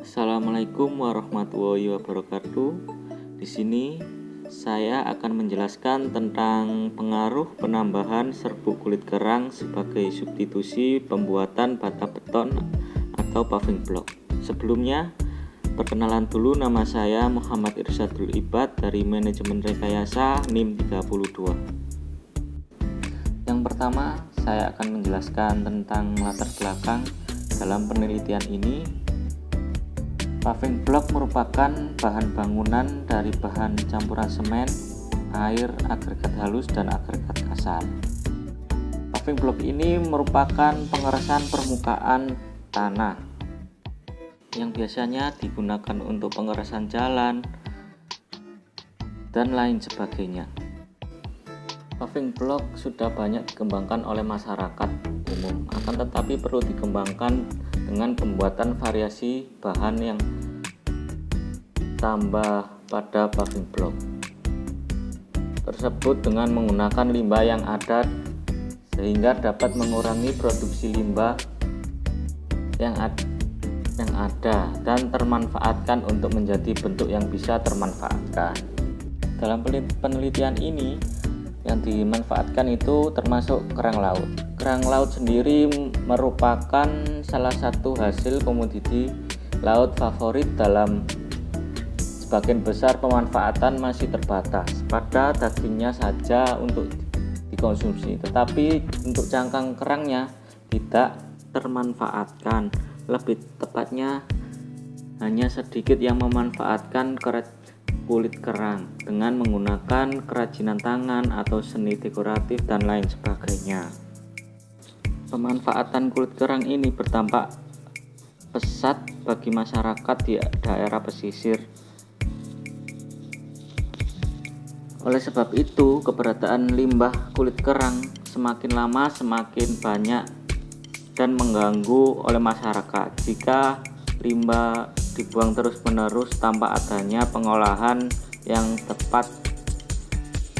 Assalamualaikum warahmatullahi wabarakatuh. Di sini saya akan menjelaskan tentang pengaruh penambahan serbuk kulit kerang sebagai substitusi pembuatan bata beton atau paving block. Sebelumnya, perkenalan dulu, nama saya Muhammad Irsyadul Ibad dari Manajemen Rekayasa NIM 32. Yang pertama, saya akan menjelaskan tentang latar belakang dalam penelitian ini. Paving block merupakan bahan bangunan dari bahan campuran semen, air, agregat halus, dan agregat kasar. Paving block ini merupakan pengeresan permukaan tanah yang biasanya digunakan untuk pengeresan jalan dan lain sebagainya. Paving block sudah banyak dikembangkan oleh masyarakat umum, akan tetapi perlu dikembangkan dengan pembuatan variasi bahan yang tambah pada paving block tersebut dengan menggunakan limbah yang ada, sehingga dapat mengurangi produksi limbah yang ada dan termanfaatkan untuk menjadi bentuk yang bisa termanfaatkan. Dalam penelitian ini yang dimanfaatkan itu termasuk kerang laut. Kerang laut sendiri merupakan salah satu hasil komoditi laut favorit. Dalam sebagian besar pemanfaatan masih terbatas pada dagingnya saja untuk dikonsumsi, tetapi untuk cangkang kerangnya tidak termanfaatkan. Lebih tepatnya hanya sedikit yang memanfaatkan kulit kerang dengan menggunakan kerajinan tangan atau seni dekoratif dan lain sebagainya. Pemanfaatan kulit kerang ini berdampak pesat bagi masyarakat di daerah pesisir. Oleh sebab itu, keberadaan limbah kulit kerang semakin lama semakin banyak dan mengganggu oleh masyarakat. Jika limbah dibuang terus-menerus tanpa adanya pengolahan yang tepat,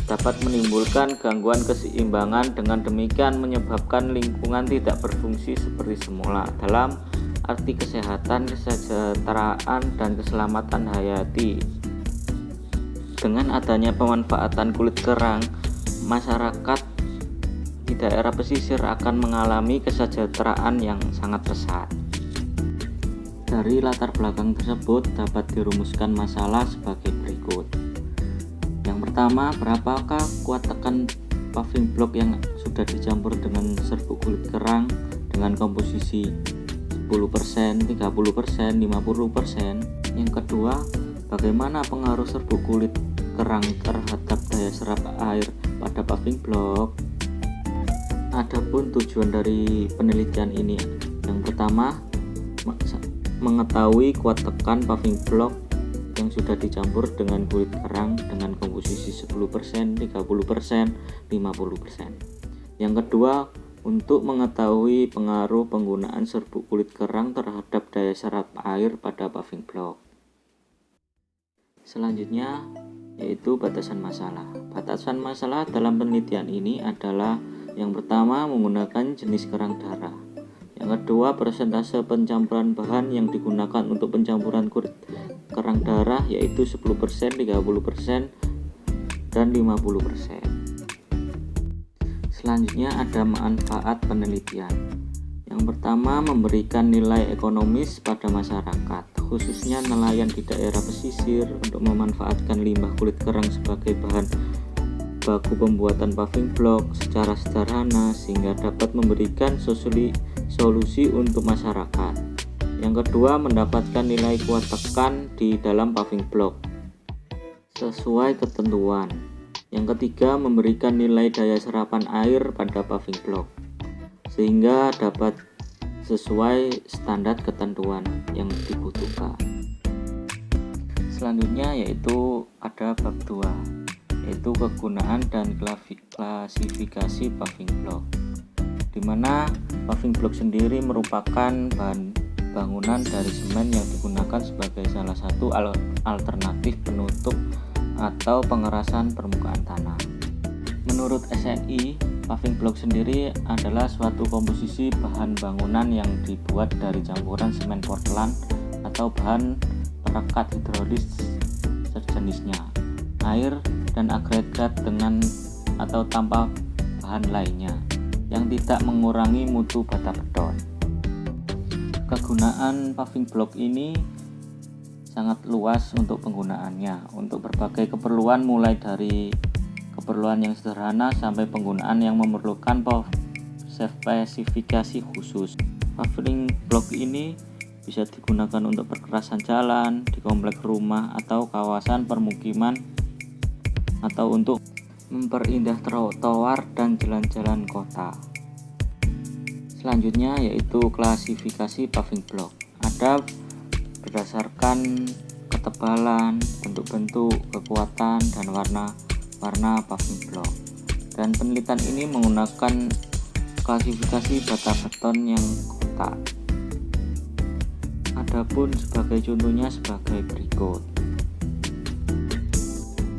dapat menimbulkan gangguan keseimbangan, dengan demikian menyebabkan lingkungan tidak berfungsi seperti semula dalam arti kesehatan, kesejahteraan, dan keselamatan hayati. Dengan adanya pemanfaatan kulit kerang, masyarakat di daerah pesisir akan mengalami kesejahteraan yang sangat pesat. Dari latar belakang tersebut dapat dirumuskan masalah sebagai berikut. Yang pertama, berapakah kuat tekan paving block yang sudah dicampur dengan serbuk kulit kerang dengan komposisi 10%, 30%, 50%? Yang kedua, bagaimana pengaruh serbuk kulit kerang terhadap daya serap air pada paving block? Adapun tujuan dari penelitian ini, yang pertama, mengetahui kuat tekan paving block yang sudah dicampur dengan kulit kerang dengan komposisi 10%, 30%, 50%. Yang kedua, untuk mengetahui pengaruh penggunaan serbuk kulit kerang terhadap daya serap air pada paving block. Selanjutnya yaitu batasan masalah. Batasan masalah dalam penelitian ini adalah yang pertama, menggunakan jenis kerang darah. Yang kedua, persentase pencampuran bahan yang digunakan untuk pencampuran kulit kerang darah yaitu 10%, 30%, dan 50%. Selanjutnya ada manfaat penelitian. Yang pertama, memberikan nilai ekonomis pada masyarakat, khususnya nelayan di daerah pesisir, untuk memanfaatkan limbah kulit kerang sebagai bahan baku pembuatan paving block secara sederhana sehingga dapat memberikan solusi untuk masyarakat. Yang kedua, mendapatkan nilai kuat tekan di dalam paving block sesuai ketentuan. Yang ketiga, memberikan nilai daya serapan air pada paving block sehingga dapat sesuai standar ketentuan yang dibutuhkan. Selanjutnya yaitu ada bab 2, yaitu kegunaan dan klasifikasi paving block, di mana paving block sendiri merupakan bahan bangunan dari semen yang digunakan sebagai salah satu alternatif penutup atau pengerasan permukaan tanah. Menurut SNI, paving block sendiri adalah suatu komposisi bahan bangunan yang dibuat dari campuran semen Portland atau bahan perekat hidrolis sejenisnya, air, dan agregat dengan atau tanpa bahan lainnya yang tidak mengurangi mutu bata beton. Kegunaan paving block ini sangat luas untuk penggunaannya untuk berbagai keperluan, mulai dari keperluan yang sederhana sampai penggunaan yang memerlukan spesifikasi khusus. Paving block ini bisa digunakan untuk perkerasan jalan di komplek rumah atau kawasan permukiman, atau untuk memperindah trotoar dan jalan-jalan kota. Selanjutnya yaitu klasifikasi paving block. Ada berdasarkan ketebalan, bentuk-bentuk, kekuatan, dan warna paving block. Dan penelitian ini menggunakan klasifikasi bata beton yang kotak. Adapun sebagai contohnya sebagai berikut.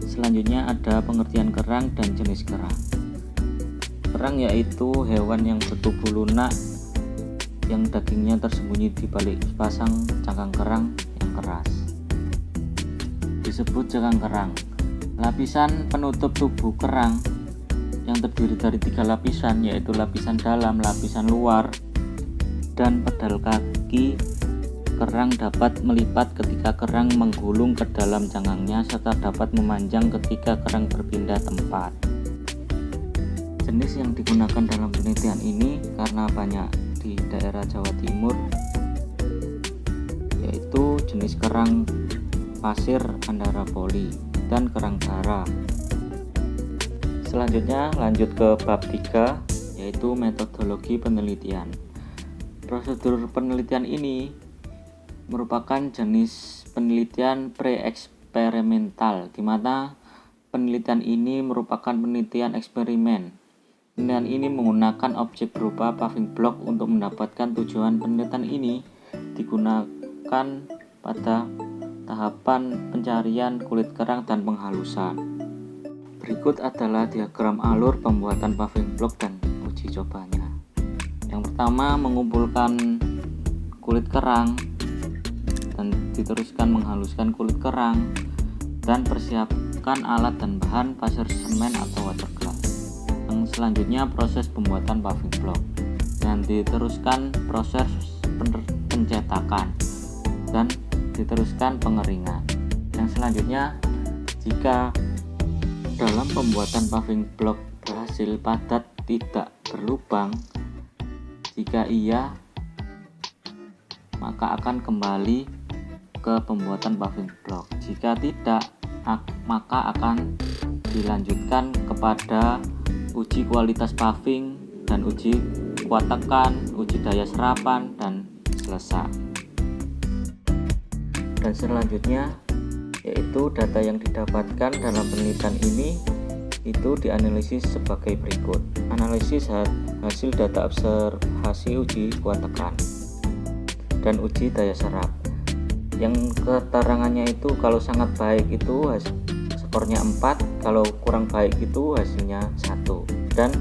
Selanjutnya ada pengertian kerang dan jenis kerang. Kerang yaitu hewan yang bertubuh lunak yang dagingnya tersembunyi di balik sepasang cangkang kerang yang keras. Disebut cangkang kerang. Lapisan penutup tubuh kerang yang terdiri dari 3 lapisan, yaitu lapisan dalam, lapisan luar, dan pedal kaki. Kerang dapat melipat ketika kerang menggulung ke dalam cangkangnya, serta dapat memanjang ketika kerang berpindah tempat. Jenis yang digunakan dalam penelitian ini karena banyak di daerah Jawa Timur, yaitu jenis kerang pasir Andara poli dan kerang bara. Selanjutnya lanjut ke bab 3, yaitu metodologi penelitian. Prosedur penelitian ini merupakan jenis penelitian pre-eksperimental, di mana penelitian ini merupakan penelitian eksperimen. Penelitian ini menggunakan objek berupa paving block. Untuk mendapatkan tujuan penelitian ini digunakan pada tahapan pencarian kulit kerang dan penghalusan. Berikut adalah diagram alur pembuatan paving block dan uji cobanya. Yang pertama, mengumpulkan kulit kerang dan diteruskan menghaluskan kulit kerang dan persiapkan alat dan bahan pasir semen atau water glass. Yang selanjutnya proses pembuatan paving block dan diteruskan proses pencetakan dan diteruskan pengeringan. Yang selanjutnya, jika dalam pembuatan paving block berhasil padat tidak berlubang, jika iya maka akan kembali ke pembuatan paving block. Jika tidak, maka akan dilanjutkan kepada uji kualitas paving dan uji kuat tekan, uji daya serapan, dan selesai. Dan selanjutnya yaitu data yang didapatkan dalam penelitian ini itu dianalisis sebagai berikut. Analisis hasil data observasi uji kuat tekan dan uji daya serap. Yang keterangannya itu kalau sangat baik itu skornya 4, kalau kurang baik itu hasilnya 1. Dan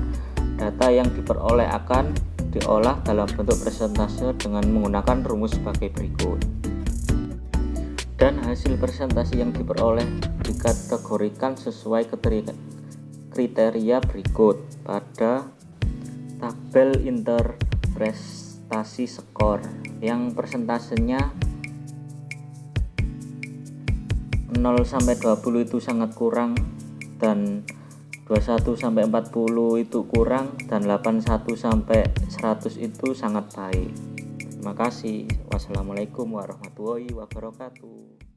data yang diperoleh akan diolah dalam bentuk persentase dengan menggunakan rumus sebagai berikut. Dan hasil presentasi yang diperoleh dikategorikan sesuai kriteria berikut pada tabel interpretasi skor, yang persentasenya 0 sampai 20 itu sangat kurang, dan 21 sampai 40 itu kurang, dan 81 sampai 100 itu sangat baik. Terima kasih. Wassalamualaikum warahmatullahi wabarakatuh.